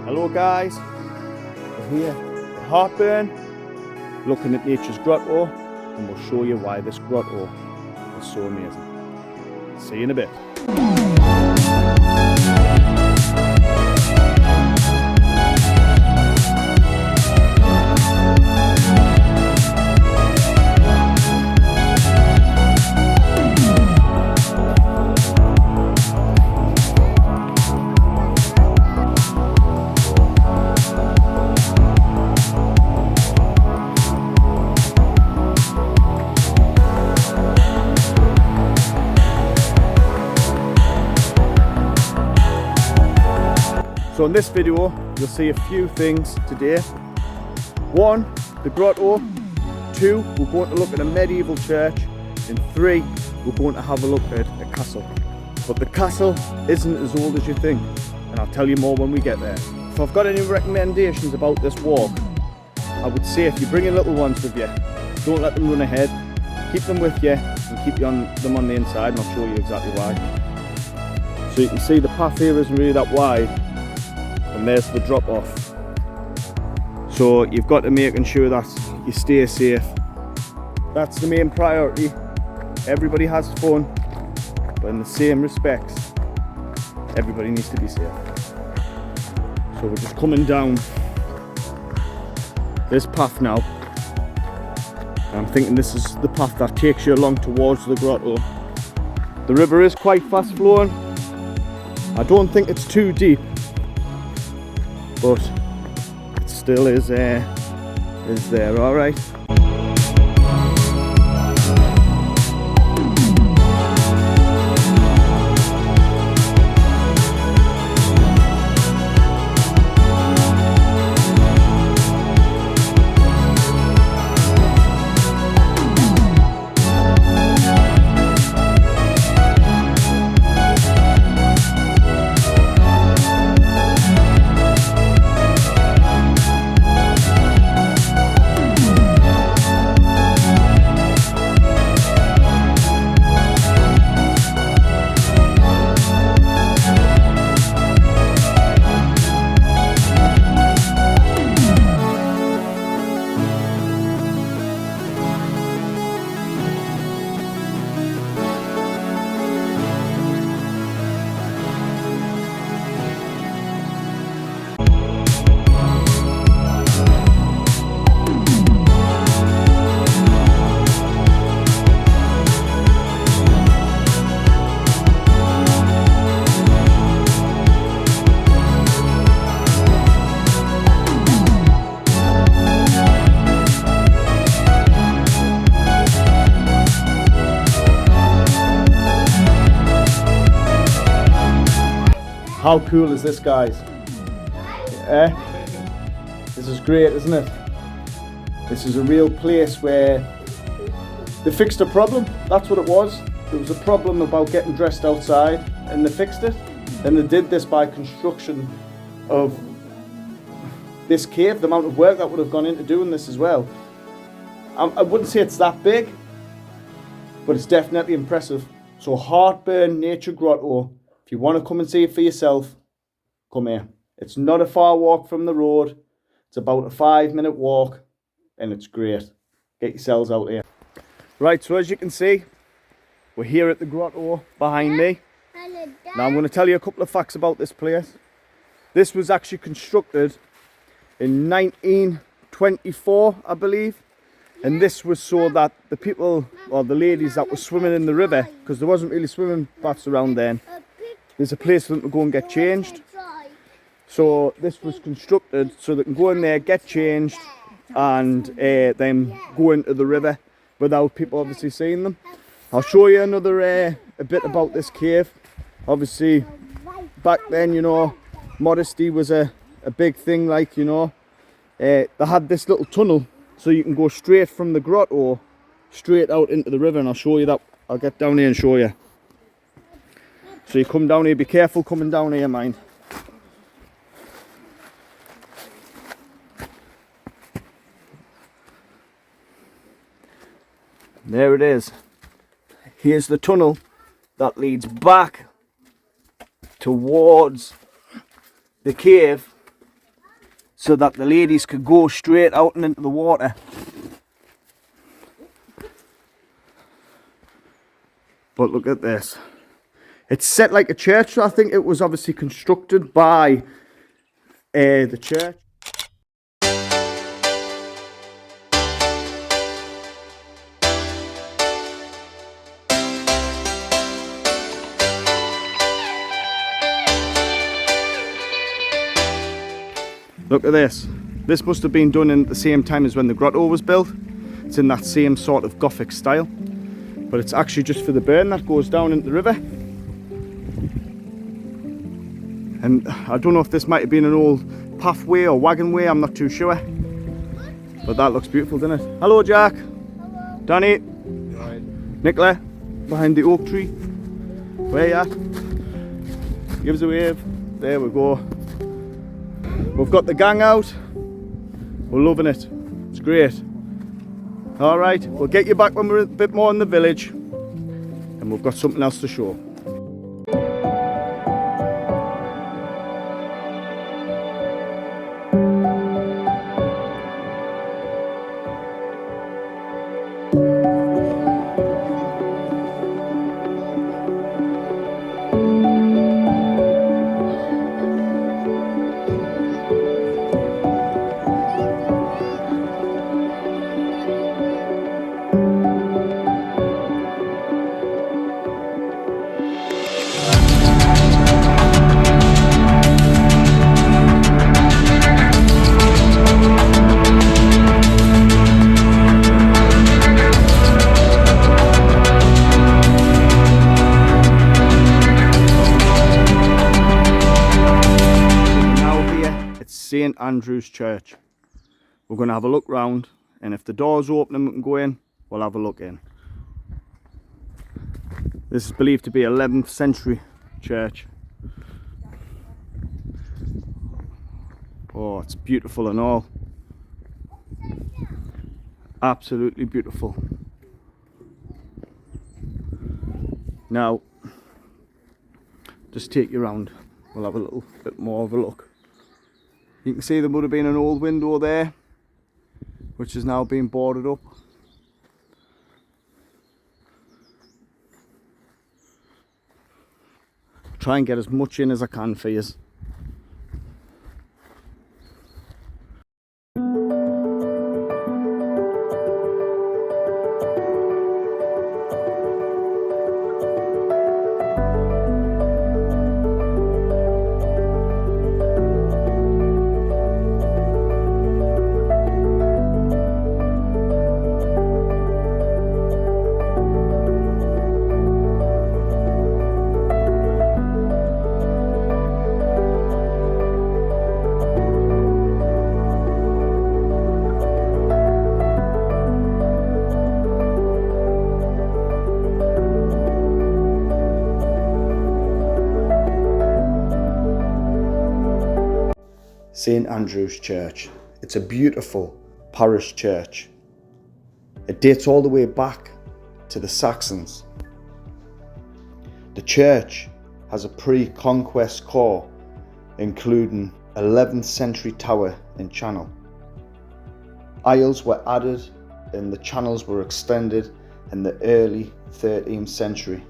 Hello guys, we're here at Hartburn looking at nature's grotto, and we'll show you why this grotto is so amazing. See you in a bit. So in this video, you'll see a few things today. One, the grotto. Two, we're going to look at a medieval church. And three, we're going to have a look at a castle. But the castle isn't as old as you think, and I'll tell you more when we get there. If I've got any recommendations about this walk, I would say if you bring your little ones with you, don't let them run ahead. Keep them with you and keep them on the inside, and I'll show you exactly why. So you can see the path here isn't really that wide. And there's the drop off. So you've got to make sure that you stay safe. That's the main priority. Everybody has fun, but in the same respects, everybody needs to be safe. So we're just coming down this path now. And I'm thinking this is the path that takes you along towards the grotto. The river is quite fast flowing. I don't think it's too deep, but it still is there, all right. How cool is this, guys? This is great, isn't it? This is a real place where they fixed a problem. That's what it was. There was a problem about getting dressed outside, and they fixed it. And they did this by construction of this cave, the amount of work that would have gone into doing this as well. I wouldn't say it's that big, but it's definitely impressive. So Hartburn Nature Grotto. If you want to come and see it for yourself, come here. It's not a far walk from the road. It's about a 5-minute walk, and it's great. Get yourselves out here. Right, so as you can see, we're here at the grotto behind me. Now I'm going to tell you a couple of facts about this place. This was actually constructed in 1924, I believe. And this was so that the people, or the ladies that were swimming in the river, because there wasn't really swimming baths around then, there's a place for them to go and get changed. So this was constructed so they can go in there, get changed, and then go into the river without people obviously seeing them. I'll show you another a bit about this cave. Obviously, back then, you know, modesty was a big thing, like, you know. They had this little tunnel so you can go straight from the grotto straight out into the river, and I'll show you that. I'll get down here and show you. So you come down here, be careful coming down here, mind. There it is. Here's the tunnel that leads back towards the cave so that the ladies could go straight out and into the water. But look at this. It's set like a church, so I think it was obviously constructed by the church. Look at this. This must have been done in the same time as when the grotto was built. It's in that same sort of Gothic style. But it's actually just for the burn that goes down into the river. And I don't know if this might have been an old pathway or wagon way, I'm not too sure. But that looks beautiful, doesn't it? Hello, Jack. Hello. Danny. Right. Nicola, behind the oak tree. Where you at? Give us a wave. There we go. We've got the gang out. We're loving it. It's great. Alright, we'll get you back when we're a bit more in the village. And we've got something else to show. St Andrew's Church. We're going to have a look round, and if the door's open and we can go in, we'll have a look in. This is believed to be 11th century church. Oh, it's beautiful and all. Absolutely beautiful. Now, just take you round. We'll have a little bit more of a look. You can see there would have been an old window there, which has now been boarded up. Try and get as much in as I can for you. St Andrew's Church. It's a beautiful parish church. It dates all the way back to the Saxons. The church has a pre-conquest core, including 11th century tower and channel. Aisles were added and the channels were extended in the early 13th century.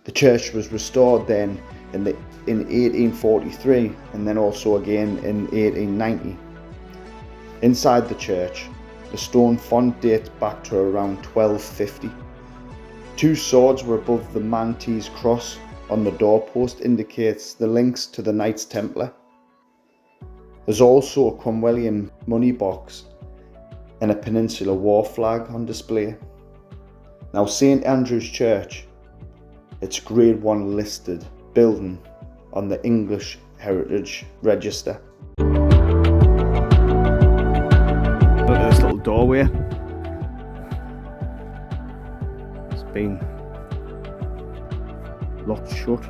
The church was restored then in 1843 and then also again in 1890. Inside the church, the stone font dates back to around 1250. Two swords were above the Maltese cross on the doorpost, indicates the links to the Knights Templar. There's also a Cromwellian money box and a Peninsular War flag on display. Now, St Andrew's Church, it's Grade 1 listed building on the English Heritage Register. Look at this little doorway. It's been locked shut.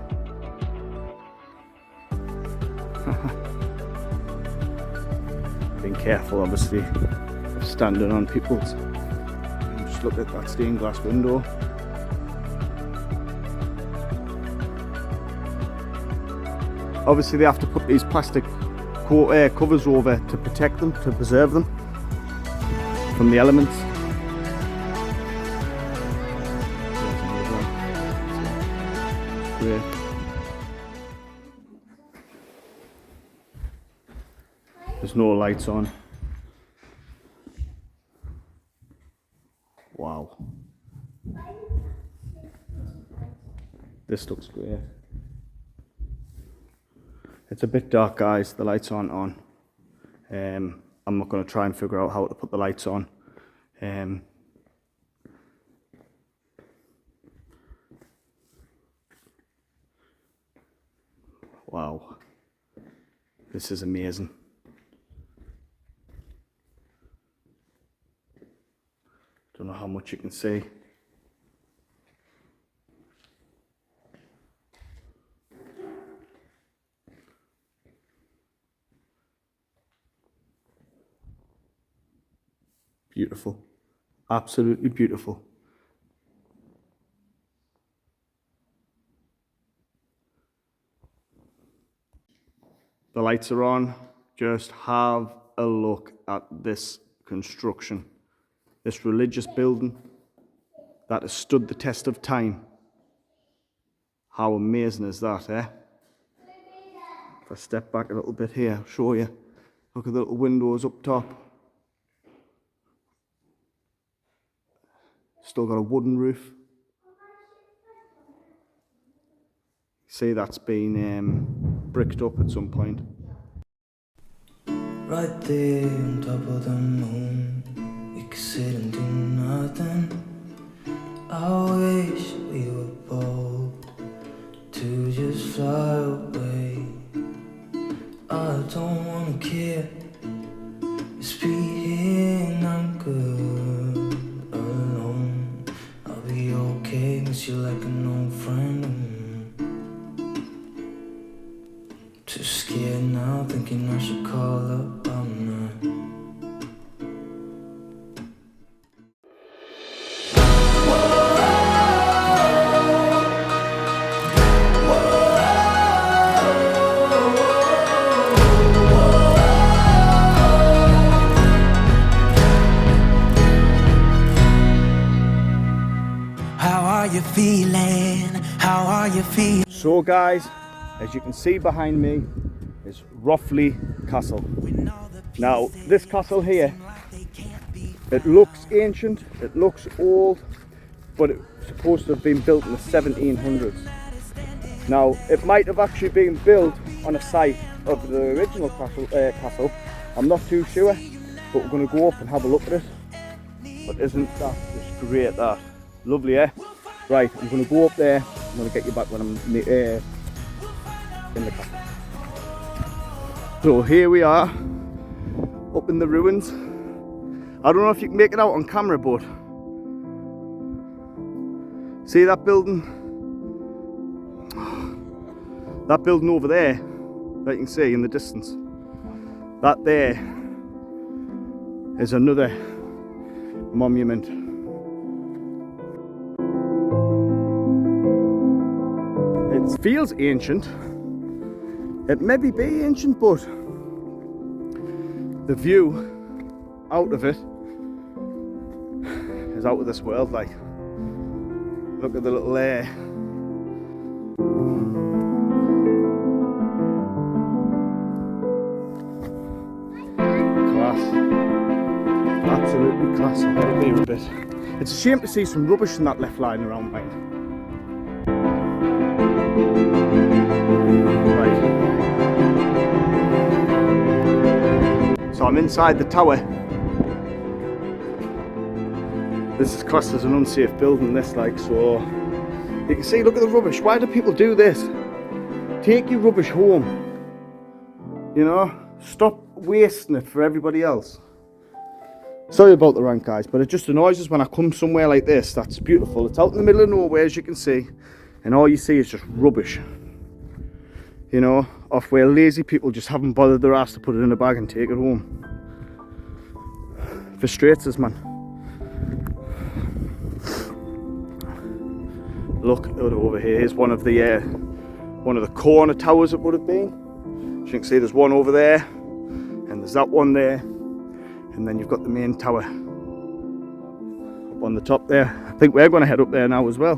Being careful, obviously, of standing on people's. Just look at that stained glass window. Obviously they have to put these plastic covers over to protect them, to preserve them from the elements. Great. There's no lights on. Wow. This looks great. It's a bit dark, guys. The lights aren't on. I'm not going to try and figure out how to put the lights on. Wow. This is amazing. Don't know how much you can see. Beautiful. Absolutely beautiful. The lights are on. Just have a look at this construction. This religious building that has stood the test of time. How amazing is that, eh? If I step back a little bit here, I'll show you. Look at the little windows up top. Still got a wooden roof. See, that's been bricked up at some point. Right there on top of the moon, we could sit and do nothing. I wish we were bold to just fly away. I don't wanna care, just be here and I'm good alone. I'll be okay, miss you like an old friend. Too scared now, thinking I should call up all night. How are you feeling? How are you feeling? So guys, as you can see behind me is Rothley Castle. Now this castle here, it looks ancient, it looks old, but it's supposed to have been built in the 1700s. Now it might have actually been built on a site of the original castle. I'm not too sure, but we're going to go up and have a look at it. But isn't that just great, that? Lovely, eh? Right, I'm going to go up there. I'm going to get you back when I'm in the castle. So here we are, up in the ruins. I don't know if you can make it out on camera, but see that building? That building over there, that you can see in the distance. That there is another monument. It feels ancient. It may be ancient, but the view out of it is out of this world. Like, look at the little air. Class. Absolutely class. I've got to be a bit. It's a shame to see some rubbish in that left lying around, mate. So I'm inside the tower. This is classed as an unsafe building, this, like, so you can see, look at the rubbish. Why do people do this? Take your rubbish home, you know, stop wasting it for everybody else. Sorry about the rant, guys, but it just annoys us when I come somewhere like this that's beautiful. It's out in the middle of nowhere, as you can see, and all you see is just rubbish, you know, off where lazy people just haven't bothered their ass to put it in a bag and take it home. Frustrates us, man. Look over here. Here's one of the one of the corner towers it would have been. As you can see, there's one over there, and there's that one there, and then you've got the main tower up on the top there. I think we're going to head up there now as well.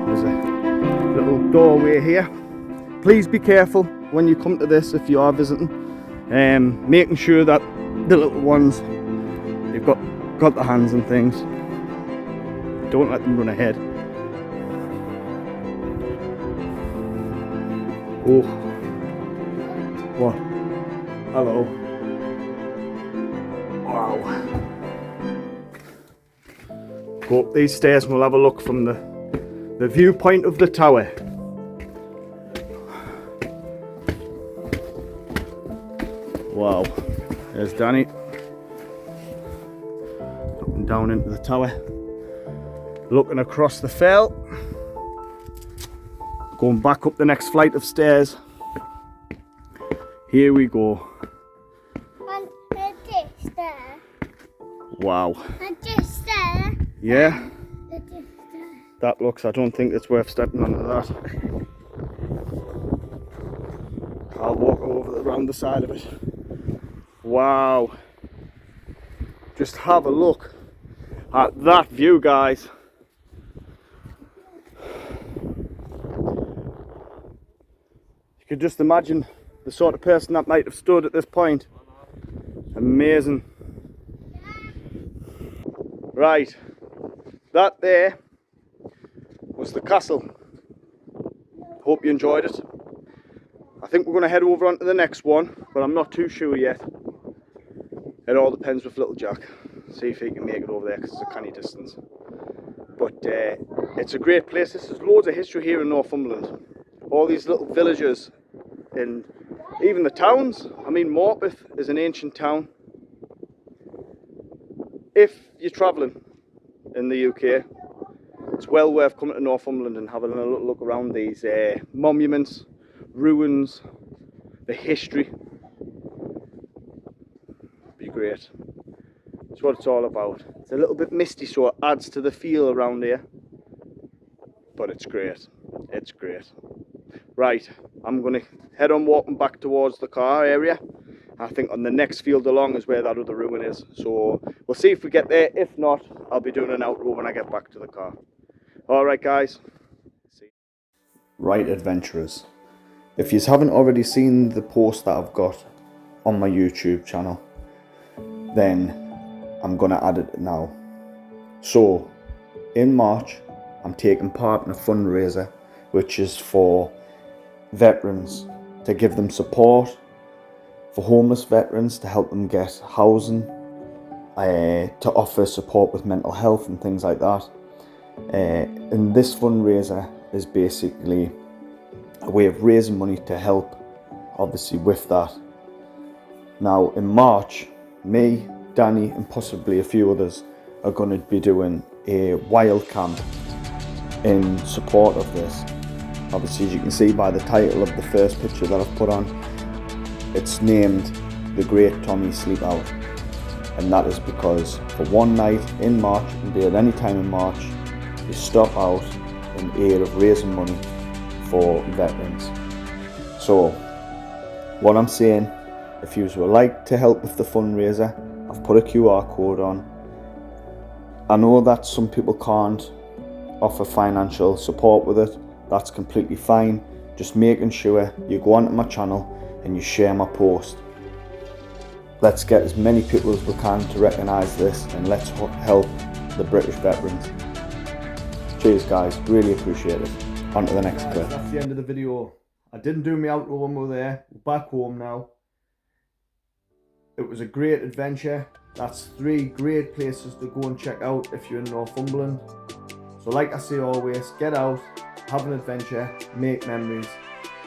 There's a little doorway here. Please be careful when you come to this if you are visiting, making sure that the little ones, you've got the hands and things. Don't let them run ahead. Oh, what? Hello. Wow. Go up these stairs and we'll have a look from the viewpoint of the tower. Wow. There's Danny. Looking down into the tower. Looking across the fell. Going back up the next flight of stairs. Here we go. Wow. Yeah. That looks, I don't think it's worth stepping onto that. I'll walk over around the side of it. Wow. Just have a look at that view, guys. You could just imagine the sort of person that might have stood at this point. Amazing. Right, that there was the castle. Hope you enjoyed it. I think we're going to head over onto the next one, but I'm not too sure yet. It all depends with little Jack. See if he can make it over there because it's a canny distance. But it's a great place. There's loads of history here in Northumberland. All these little villages and even the towns. I mean, Morpeth is an ancient town. If you're travelling in the UK, it's well worth coming to Northumberland and having a little look around these monuments, ruins, the history. Be great. That's what it's all about. It's a little bit misty, so it adds to the feel around here, but it's great. It's great. Right, I'm going to head on walking back towards the car area. I think on the next field along is where that other ruin is. So we'll see if we get there. If not, I'll be doing an outro when I get back to the car. Alright guys. Right adventurers. If you haven't already seen the post that I've got on my YouTube channel, then I'm going to add it now. So in March, I'm taking part in a fundraiser which is for veterans, to give them support, for homeless veterans, to help them get housing, to offer support with mental health and things like that. And this fundraiser is basically a way of raising money to help, obviously, with that. Now in March, me, Danny and possibly a few others are going to be doing a wild camp in support of this. Obviously, as you can see by the title of the first picture that I've put on, it's named The Great Tommy Sleep Out, and that is because for one night in March, and at any time in March, you stop out in aid of raising money for veterans. So what I'm saying, if you would like to help with the fundraiser, I've put a QR code on. I know that some people can't offer financial support with it. That's completely fine. Just making sure you go onto my channel and you share my post. Let's get as many people as we can to recognise this, and let's help the British veterans. Cheers guys, really appreciate it. On to the next clip. That's the end of the video. I didn't do my outro when we were there. We're back home now. It was a great adventure. That's 3 great places to go and check out if you're in Northumberland. So like I say always, get out, have an adventure, make memories.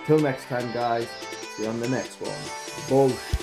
Till next time guys, see you on the next one. Bullshit.